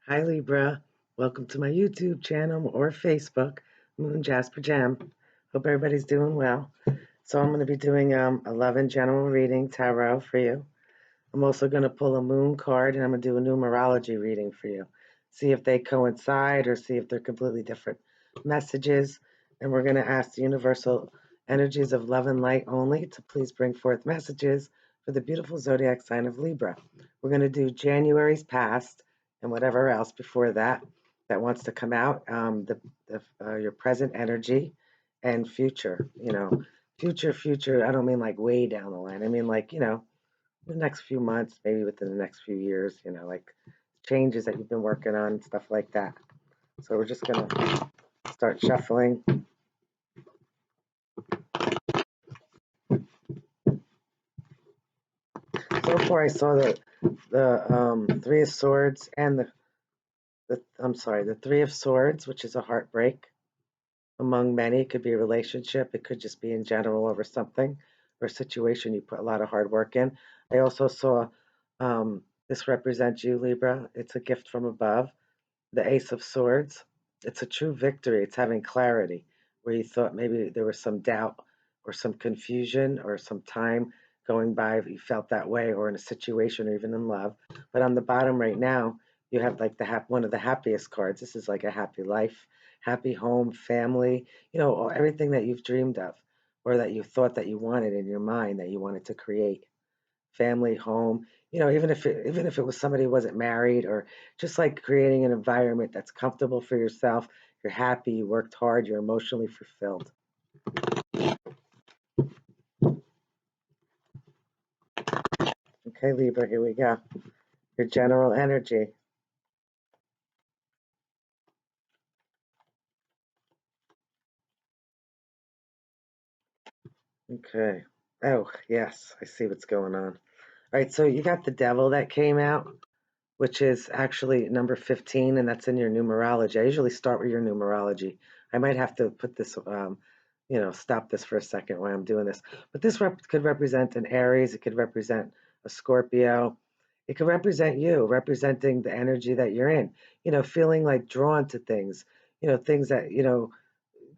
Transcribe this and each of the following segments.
Hi Libra, welcome to my YouTube channel or Facebook, Moon Jasper Jam. Hope everybody's doing well. So I'm going to be doing 11 general reading tarot for you. I'm also going to pull a moon card and I'm going to do a numerology reading for you. See if they coincide or see if they're completely different messages. And we're going to ask the universal energies of love and light only to please bring forth messages for the beautiful zodiac sign of Libra. We're going to do January's past and whatever else before that that wants to come out, your present energy and future, future. I don't mean like way down the line. I mean like, the next few months, maybe within the next few years, like changes that you've been working on, stuff like that. So we're just going to start shuffling. So far, I saw the Three of Swords and the Three of Swords, which is a heartbreak among many. It could be a relationship. It could just be in general over something or a situation you put a lot of hard work in. I also saw this represents you, Libra. It's a gift from above. The Ace of Swords. It's a true victory. It's having clarity where you thought maybe there was some doubt or some confusion or some time going by. You felt that way, or in a situation, or even in love. But on the bottom right now, you have like one of the happiest cards. This is like a happy life, happy home, family. Everything that you've dreamed of, or that you thought that you wanted in your mind that you wanted to create family, home, even if it was somebody who wasn't married, or just like creating an environment that's comfortable for yourself. You're happy, you worked hard, you're emotionally fulfilled. Okay, Libra, here we go. Your general energy. Okay. Oh, yes, I see what's going on. All right, so you got the devil that came out, which is actually number 15, and that's in your numerology. I usually start with your numerology. I might have to put this, stop this for a second while I'm doing this. But this could represent an Aries, it could represent a Scorpio, it could represent you, representing the energy that you're in, feeling like drawn to things, things that,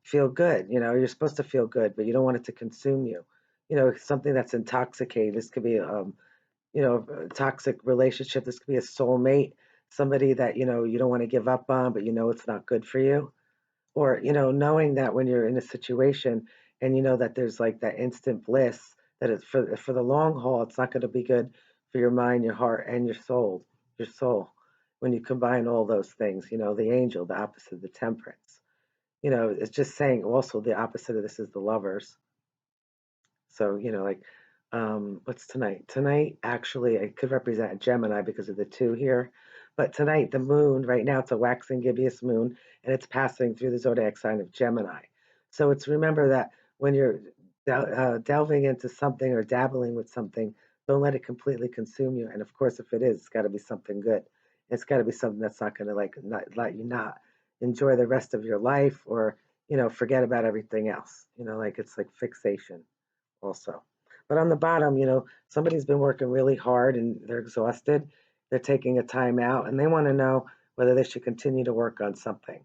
feel good. You're supposed to feel good, but you don't want it to consume you. Something that's intoxicating. This could be a toxic relationship. This could be a soulmate, somebody that, you don't want to give up on, but it's not good for you. Or, knowing that when you're in a situation and you know that there's like that instant bliss, that it's for the long haul, it's not going to be good for your mind, your heart, and your soul. When you combine all those things, the angel, the opposite of the temperance. It's just saying also the opposite of this is the lovers. So, like, what's tonight? Tonight, actually, it could represent Gemini because of the two here. But tonight, the moon, right now, it's a waxing gibbous moon, and it's passing through the zodiac sign of Gemini. So it's remember that when you're delving into something or dabbling with something, don't let it completely consume you. And of course, if it is, it's got to be something good. It's got to be something that's not going to like not let you not enjoy the rest of your life, or forget about everything else. Like it's like fixation also. But on the bottom, somebody's been working really hard and they're exhausted. They're taking a time out and they want to know whether they should continue to work on something.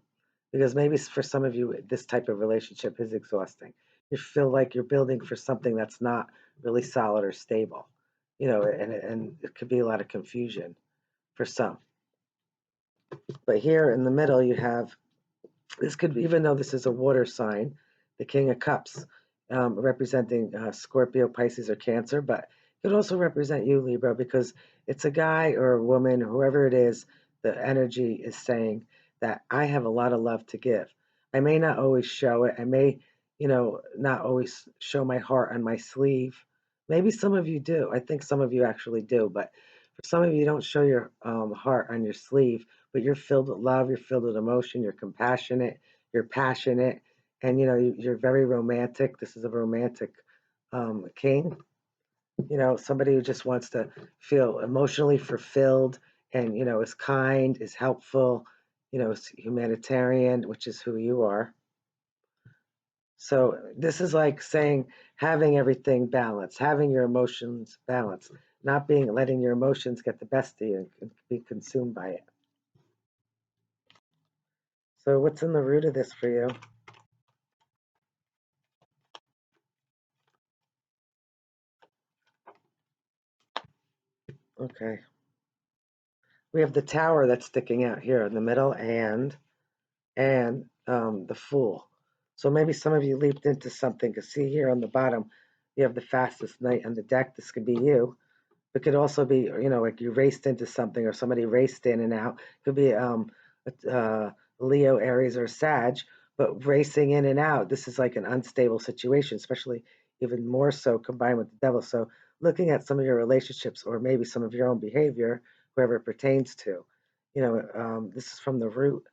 Because maybe for some of you, this type of relationship is exhausting. You feel like you're building for something that's not really solid or stable, and it could be a lot of confusion for some. But here in the middle, you have this could, even though this is a water sign, the King of Cups, representing Scorpio, Pisces, or Cancer, but it could also represent you, Libra, because it's a guy or a woman, whoever it is, the energy is saying that I have a lot of love to give. I may not always show it. I may, not always show my heart on my sleeve. Maybe some of you do. I think some of you actually do, but for some of you, you don't show your heart on your sleeve, but you're filled with love, you're filled with emotion, you're compassionate, you're passionate, and you're very romantic. This is a romantic king, somebody who just wants to feel emotionally fulfilled and is kind, is helpful, is humanitarian, which is who you are. So this is like saying having everything balanced, having your emotions balanced, not being letting your emotions get the best of you and be consumed by it. So what's in the root of this for you? Okay. We have the tower that's sticking out here in the middle and the fool. So maybe some of you leaped into something. Because see here on the bottom, you have the fastest knight on the deck. This could be you. It could also be, like you raced into something or somebody raced in and out. It could be Leo, Aries, or Sag, but racing in and out. This is like an unstable situation, especially even more so combined with the devil. So looking at some of your relationships or maybe some of your own behavior, whoever it pertains to, this is from the root.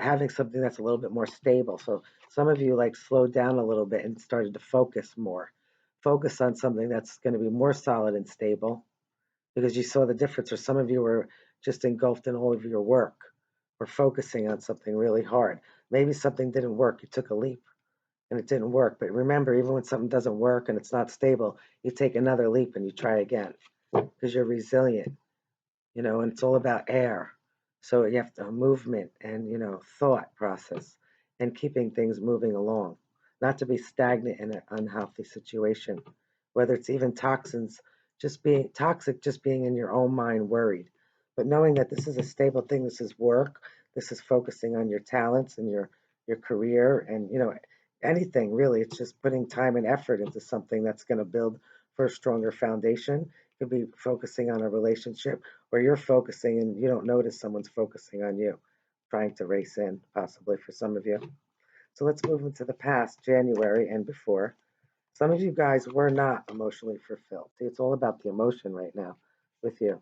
Having something that's a little bit more stable. So some of you like slowed down a little bit and started to focus more. Focus on something that's going to be more solid and stable because you saw the difference, or some of you were just engulfed in all of your work or focusing on something really hard. Maybe something didn't work. You took a leap and it didn't work. But remember, even when something doesn't work and it's not stable, you take another leap and you try again because you're resilient, and it's all about air. So you have to movement and, thought process and keeping things moving along, not to be stagnant in an unhealthy situation, whether it's even toxins, just being toxic, just being in your own mind worried. But knowing that this is a stable thing, this is work, this is focusing on your talents and your career and, anything really. It's just putting time and effort into something that's going to build for a stronger foundation. It could be focusing on a relationship where you're focusing and you don't notice someone's focusing on you, trying to race in, possibly for some of you. So let's move into the past, January and before. Some of you guys were not emotionally fulfilled. See, it's all about the emotion right now with you.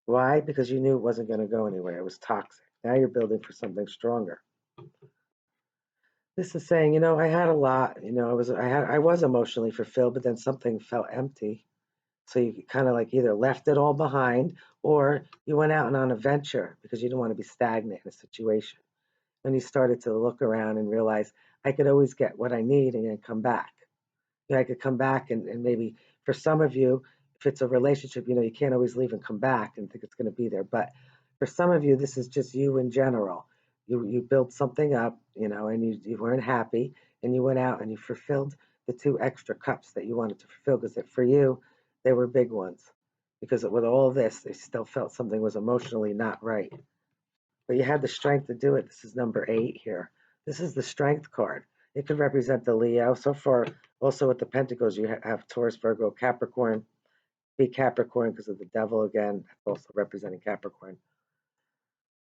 Why? Because you knew it wasn't going to go anywhere. It was toxic. Now you're building for something stronger. This is saying, I had a lot. I was emotionally fulfilled, but then something felt empty. So you kind of like either left it all behind or you went out and on a venture because you didn't want to be stagnant in a situation. And you started to look around and realize I could always get what I need and then come back. I could come back and maybe for some of you, if it's a relationship, you can't always leave and come back and think it's going to be there. But for some of you, this is just you in general. You built something up, and you weren't happy, and you went out and you fulfilled the two extra cups that you wanted to fulfill because for you, they were big ones. Because with all this, they still felt something was emotionally not right. But you had the strength to do it. This is number 8 here. This is the strength card. It could represent the Leo. So far, also with the Pentacles, you have Taurus, Virgo, Capricorn. Be Capricorn because of the devil again, also representing Capricorn.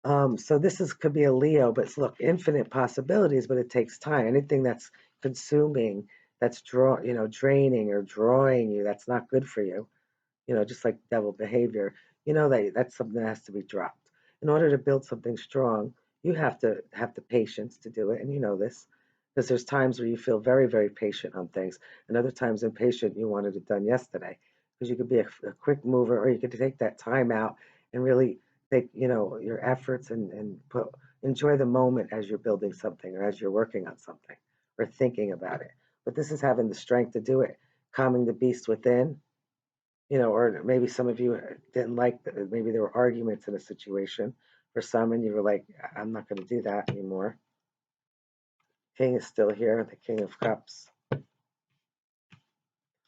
So this could be a Leo, but look, infinite possibilities, but it takes time. Anything that's consuming, that's draining or drawing you, that's not good for you. Just like devil behavior, that's something that has to be dropped. In order to build something strong, you have to have the patience to do it. And you know this because there's times where you feel very, very patient on things, and other times impatient, you wanted it done yesterday. Because you could be a quick mover, or you could take that time out and really take, your efforts and enjoy the moment as you're building something or as you're working on something or thinking about it. But this is having the strength to do it, calming the beast within, or maybe some of you didn't like that. Maybe there were arguments in a situation for some, and you were like, I'm not going to do that anymore. King is still here, the King of Cups.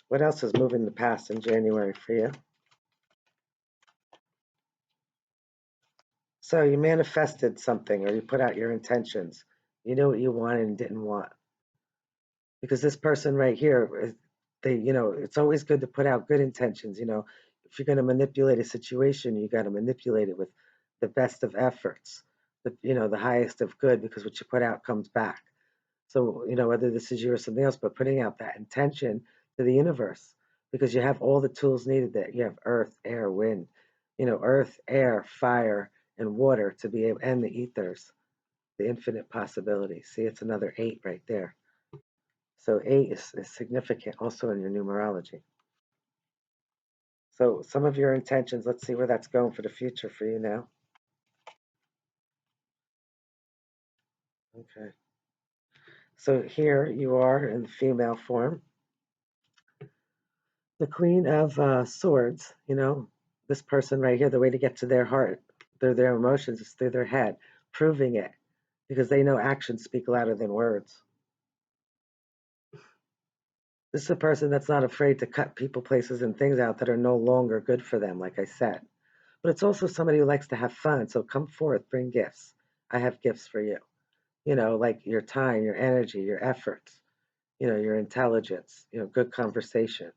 What else is moving the past in January for you? So you manifested something or you put out your intentions. You knew what you wanted and didn't want. Because this person right here, it's always good to put out good intentions. If you're going to manipulate a situation, you got to manipulate it with the best of efforts, the highest of good, because what you put out comes back. So, whether this is you or something else, but putting out that intention to the universe, because you have all the tools needed there. You have earth, air, wind, earth, air, fire, and water to be able, and the ethers, the infinite possibilities. See, it's another 8 right there. So 8 is significant also in your numerology. So some of your intentions, let's see where that's going for the future for you now. Okay. So here you are in female form. The Queen of Swords, this person right here, the way to get to their heart, their emotions is through their head, proving it. because they know actions speak louder than words. This is a person that's not afraid to cut people, places, and things out that are no longer good for them, like I said. But it's also somebody who likes to have fun. So come forth, bring gifts. I have gifts for you. Like your time, your energy, your efforts, your intelligence, good conversation.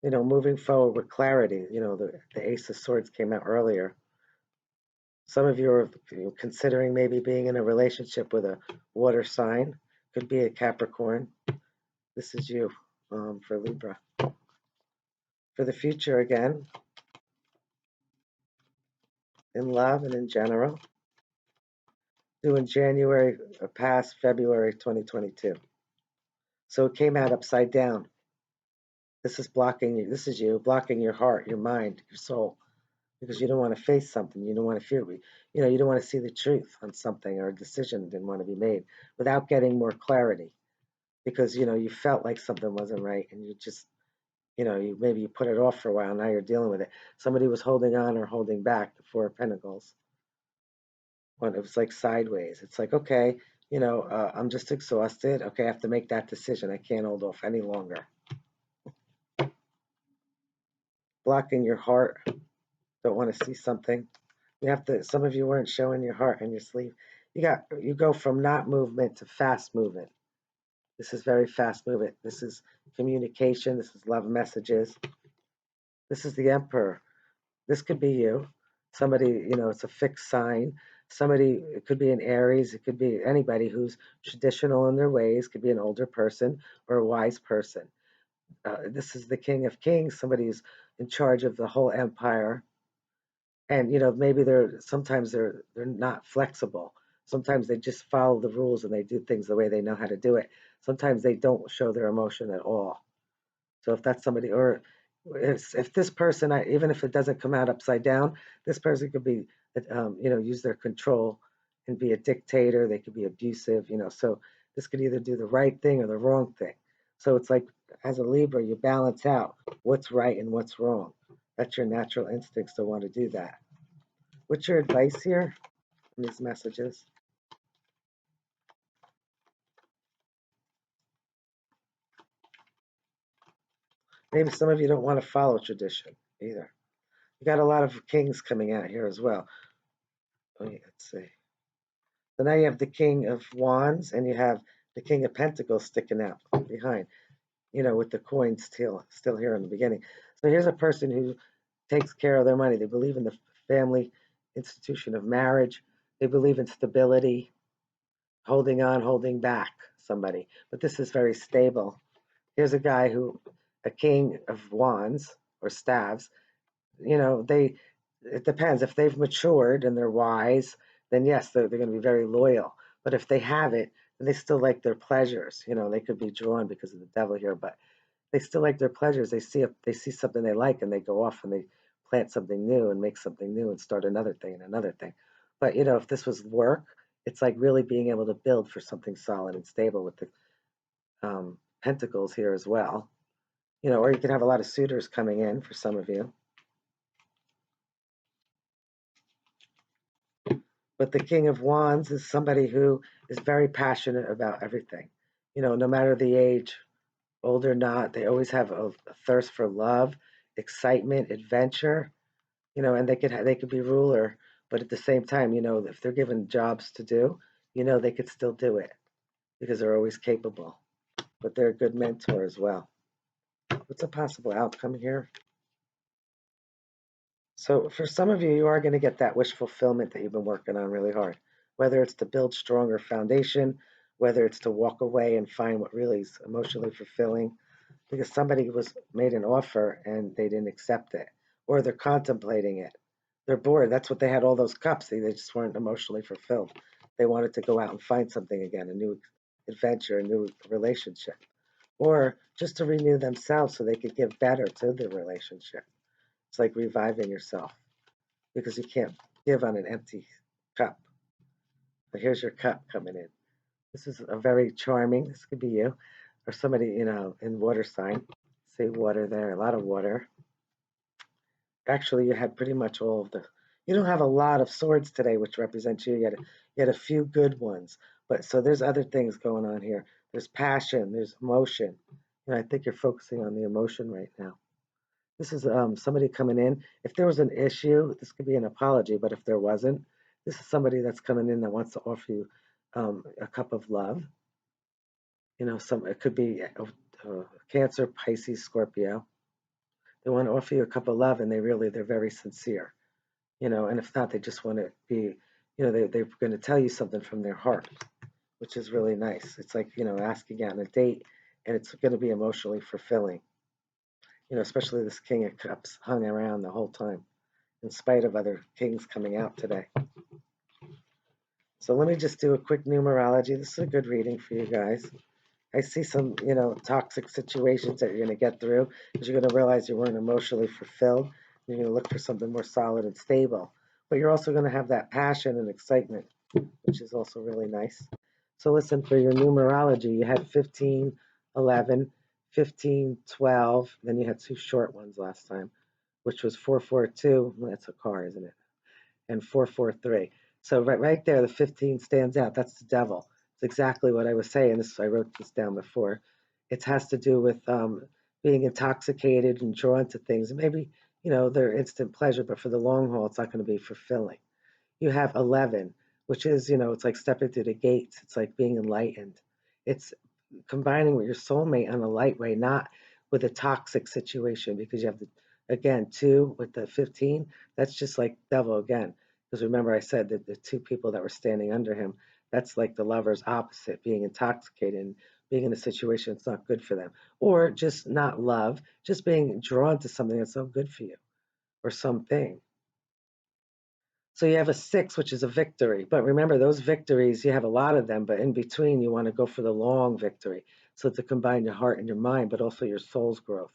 Moving forward with clarity. The Ace of Swords came out earlier. Some of you are considering maybe being in a relationship with a water sign. Could be a Capricorn. This is you for Libra. For the future, again, in love and in general, doing January past February 2022. So it came out upside down. This is blocking you. This is you blocking your heart, your mind, your soul, because you don't want to face something. You don't want to feel. You don't want to see the truth on something or a decision didn't want to be made without getting more clarity, because you felt like something wasn't right, and you just maybe you put it off for a while. Now you're dealing with it. Somebody was holding on or holding back the Four of Pentacles. When it was like sideways. It's like, okay, I'm just exhausted. Okay, I have to make that decision. I can't hold off any longer. Blocking your heart. Don't want to see something. You have to. Some of you weren't showing your heart in your sleeve. You go from not movement to fast movement. This is very fast movement. This is communication. This is love messages. This is the Emperor. This could be you. Somebody, it's a fixed sign. Somebody, it could be an Aries. It could be anybody who's traditional in their ways. It could be an older person or a wise person. This is the King of Kings. Somebody who's in charge of the whole empire. And maybe they're not flexible. Sometimes they just follow the rules and they do things the way they know how to do it. Sometimes they don't show their emotion at all. So if that's somebody, or if this person, even if it doesn't come out upside down, this person could be, use their control and be a dictator. They could be abusive, So this could either do the right thing or the wrong thing. So it's like, as a Libra, you balance out what's right and what's wrong. That's your natural instincts to want to do that. What's your advice here in these messages? Maybe some of you don't want to follow tradition either. You got a lot of kings coming out here as well. Oh, yeah, let's see. So now you have the King of Wands and you have the King of Pentacles sticking out behind, with the coins still here in the beginning. So here's a person who takes care of their money. They believe in the family institution of marriage. They believe in stability, holding on, holding back somebody. But this is very stable. Here's a King of Wands or staves. It depends. If they've matured and they're wise, then yes, they're going to be very loyal. But if they haven't, then they still like their pleasures. They could be drawn because of the devil here, but they still like their pleasures. They see something they like and they go off and they plant something new and make something new and start another thing and another thing. But if this was work, it's like really being able to build for something solid and stable with the pentacles here as well. Or you could have a lot of suitors coming in for some of you. But the King of Wands is somebody who is very passionate about everything. No matter the age, old or not, they always have a thirst for love, excitement, adventure. And they could be ruler, but at the same time, if they're given jobs to do, they could still do it because they're always capable. But they're a good mentor as well. What's a possible outcome here? So for some of you, you are going to get that wish fulfillment that you've been working on really hard, whether it's to build stronger foundation, whether it's to walk away and find what really is emotionally fulfilling, because somebody was made an offer and they didn't accept it, or they're contemplating it. They're bored. That's what they had all those cups. They just weren't emotionally fulfilled. They wanted to go out and find something again, a new adventure, a new relationship, or just to renew themselves so they could give better to the relationship. It's like reviving yourself because you can't give on an empty cup. But here's your cup coming in. This is a very charming, this could be you or somebody, in water sign. See water there, a lot of water. Actually, you had pretty much all of the, You don't have a lot of swords today, which represents you. You had a few good ones, but so there's other things going on here. There's passion, there's emotion. I think you're focusing on the emotion right now. This is somebody coming in. If there was an issue, this could be an apology, but if there wasn't, this is somebody that's coming in that wants to offer you a cup of love. Some it could be Cancer, Pisces, Scorpio. They want to offer you a cup of love, and they're very sincere. And if not, they just want to be, they're going to tell you something from their heart, which is really nice. It's like, asking out on a date, and it's going to be emotionally fulfilling. Especially this King of Cups hung around the whole time, in spite of other kings coming out today. So let me just do a quick numerology. This is a good reading for you guys. I see some, toxic situations that you're going to get through because you're going to realize you weren't emotionally fulfilled. You're going to look for something more solid and stable. But you're also going to have that passion and excitement, which is also really nice. So listen, for your numerology, you had 15, 11, 15, 12. Then you had two short ones last time, which was 442. Well, that's a car, isn't it? And 443. So right there, the 15 stands out. That's the devil. It's exactly what I was saying. I wrote this down before. It has to do with being intoxicated and drawn to things. And maybe, they're instant pleasure, but for the long haul, it's not going to be fulfilling. You have 11, which is, it's like stepping through the gates. It's like being enlightened. It's combining with your soulmate on a light way, not with a toxic situation, because you have again, 2 with the 15. That's just like devil again. Because remember, I said that the two people that were standing under him, that's like the lover's opposite, being intoxicated and being in a situation that's not good for them. Or just not love, just being drawn to something that's so good for you or something. So you have a 6, which is a victory. But remember, those victories, you have a lot of them, but in between, you want to go for the long victory. So to combine your heart and your mind, but also your soul's growth.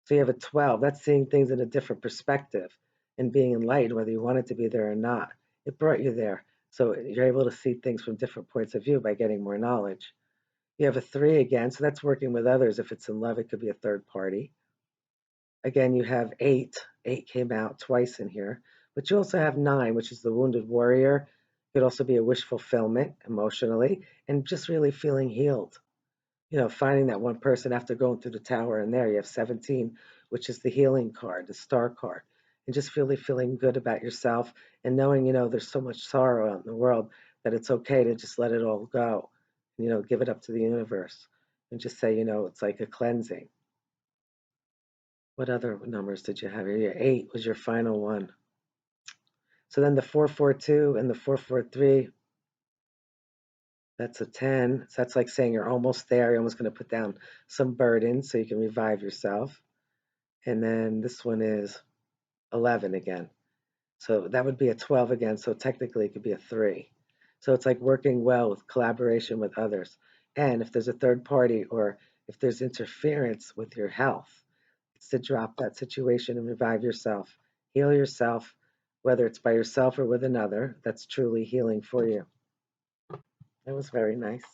So you have a 12. That's seeing things in a different perspective and being enlightened, whether you wanted to be there or not. It brought you there. So you're able to see things from different points of view by getting more knowledge. You have a 3 again. So that's working with others. If it's in love, it could be a third party. Again, you have 8. 8 came out twice in here. But you also have 9, which is the wounded warrior. It could also be a wish fulfillment emotionally and just really feeling healed. Finding that one person after going through the tower, and there you have 17, which is the healing card, the star card, and just really feeling good about yourself and knowing, there's so much sorrow out in the world that it's okay to just let it all go, give it up to the universe and just say, it's like a cleansing. What other numbers did you have here? Your 8 was your final one. So then the 442 and the 443, that's a 10. So that's like saying you're almost there. You're almost going to put down some burden so you can revive yourself. And then this one is 11 again. So that would be a 12 again. So technically it could be a 3. So it's like working well with collaboration with others. And if there's a third party or if there's interference with your health, it's to drop that situation and revive yourself, heal yourself, whether it's by yourself or with another. That's truly healing for you. That was very nice.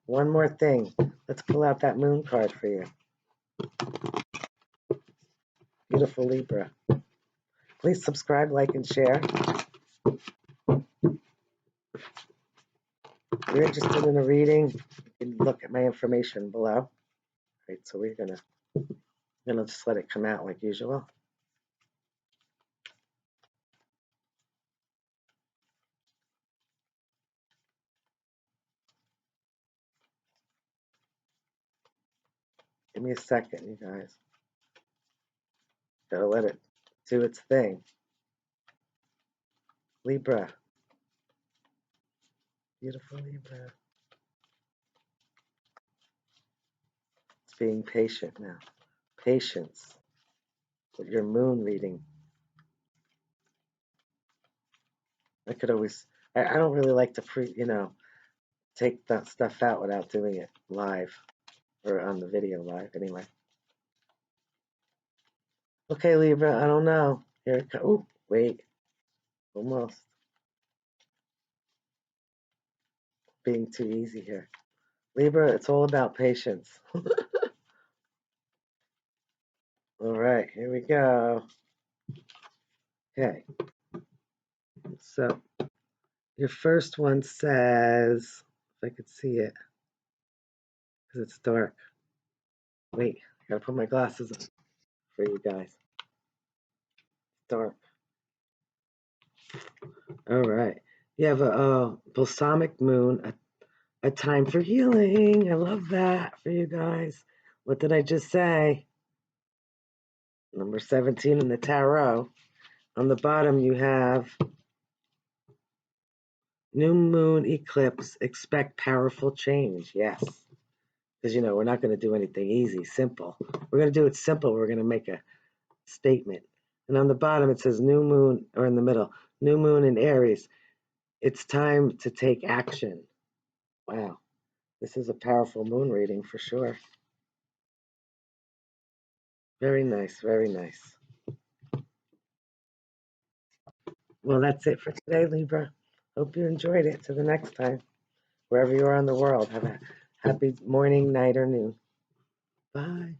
One more thing. Let's pull out that moon card for you. Beautiful Libra. Please subscribe, like, and share. If you're interested in a reading, you can look at my information below. Right, so we're gonna just let it come out like usual. Give me a second, you guys. Gotta let it do its thing. Libra. Beautiful Libra. It's being patient now. Patience with your moon reading. I could always, I don't really like to take that stuff out without doing it live or on the video live anyway. Okay, Libra, I don't know. Here it comes. Oh, wait. Almost. Being too easy here. Libra, it's all about patience. All right, here we go. Okay, so your first one says, if I could see it, because it's dark. Wait, I gotta put my glasses on for you guys. Dark. All right. You have a balsamic moon, a time for healing. I love that for you guys. What did I just say? Number 17 in the tarot. On the bottom, you have new moon eclipse. Expect powerful change. Yes. Because, we're not going to do anything easy, simple. We're going to do it simple. We're going to make a statement. And on the bottom, it says new moon, or in the middle, new moon in Aries. It's time to take action. Wow. This is a powerful moon reading for sure. Very nice, very nice. Well, that's it for today, Libra. Hope you enjoyed it. Till the next time, wherever you are in the world, have a happy morning, night, or noon. Bye.